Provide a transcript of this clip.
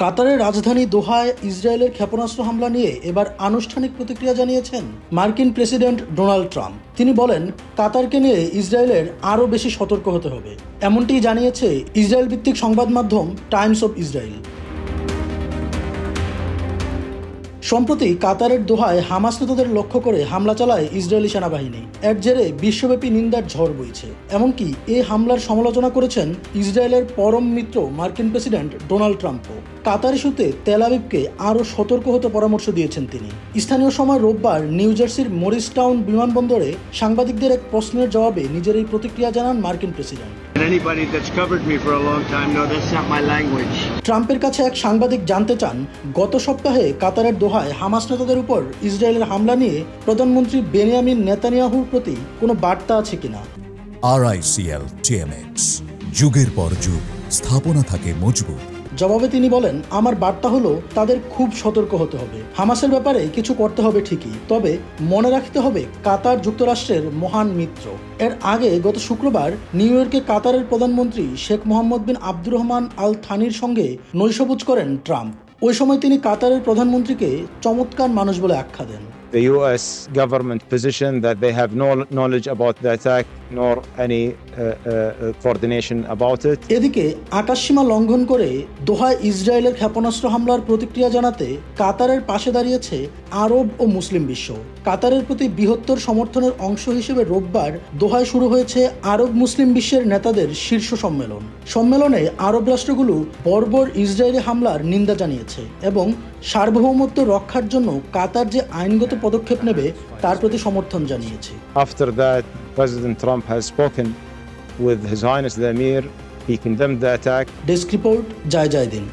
কাতারের রাজধানী দোহায় ইসরায়েলের ক্ষেপণাস্ত্র হামলা নিয়ে এবার আনুষ্ঠানিক প্রতিক্রিয়া জানিয়েছেন মার্কিন প্রেসিডেন্ট ডোনাল্ড ট্রাম্প। তিনি বলেন, কাতারকে নিয়ে ইসরায়েলের আরও বেশি সতর্ক হতে হবে। এমনটি জানিয়েছে ইসরায়েল ভিত্তিক সংবাদ মাধ্যম টাইমস অব ইসরায়েল। সম্প্রতি কাতারের দোহায় হামাস নেতাদের লক্ষ্য করে হামলা চালায় ইসরায়েলি সেনাবাহিনী। এর জেরে বিশ্বব্যাপী নিন্দার ঝড় বইছে। এমনকি এই হামলার সমালোচনা করেছেন ইসরায়েলের পরম মিত্র মার্কিন প্রেসিডেন্ট ডোনাল্ড ট্রাম্পও। কাতার ইস্যুতে তেল আবিবকে আরও সতর্ক হতে পরামর্শ দিয়েছেন তিনি। স্থানীয় সময় রোববার নিউ জার্সির মরিসটাউন বিমানবন্দরে সাংবাদিকদের এক প্রশ্নের জবাবে নিজের এই প্রতিক্রিয়া জানান মার্কিন প্রেসিডেন্ট। ট্রাম্পের কাছে এক সাংবাদিক জানতে চান, গত সপ্তাহে কাতারের দোহায় হামাস নেতাদের উপর ইসরায়েলের হামলা নিয়ে প্রধানমন্ত্রী বেনিয়ামিন নেতানিয়াহুর প্রতি কোনো বার্তা আছে কিনা। RICL TMX, যুগের পর যুগ স্থাপনা থাকে মজবুত। জবাবে তিনি বলেন, আমার বার্তা হলো তাদের খুব সতর্ক হতে হবে। হামাসের ব্যাপারে কিছু করতে হবে ঠিকই, তবে মনে রাখতে হবে কাতার যুক্তরাষ্ট্রের মহান মিত্র। এর আগে গত শুক্রবার নিউ ইয়র্কে কাতারের প্রধানমন্ত্রী শেখ মোহাম্মদ বিন আব্দুর রহমান আল থানির সঙ্গে নৈশভোজ করেন ট্রাম্প। ওই সময় তিনি কাতারের প্রধানমন্ত্রীকে চমৎকার মানুষ বলে আখ্যা দেন। The US government position that they have no knowledge about the attack nor any coordination about it. এদিকে আকাশসীমা লঙ্ঘন করে দোহায় ইসরায়েলের ক্ষেপণাস্ত্র হামলার প্রতিক্রিয়া জানাতে কাতারের পাশে দাঁড়িয়েছে আরব ও মুসলিম বিশ্ব। কাতারের প্রতি বৃহত্তর সমর্থনের অংশ হিসেবে রোববার দোহায় শুরু হয়েছে আরব মুসলিম বিশ্বের নেতাদের শীর্ষ সম্মেলন। সম্মেলনে আরব রাষ্ট্রগুলো বর্বর ইসরায়েলি হামলার নিন্দা জানিয়েছে এবং সার্বভৌমত্ব রক্ষার জন্য কাতার যে আইনগত পদক্ষেপ নেবে তার প্রতি সমর্থন জানিয়েছে। After that, President Trump has spoken with His Highness the Emir. He condemned the attack. Desk report, জয় দিন।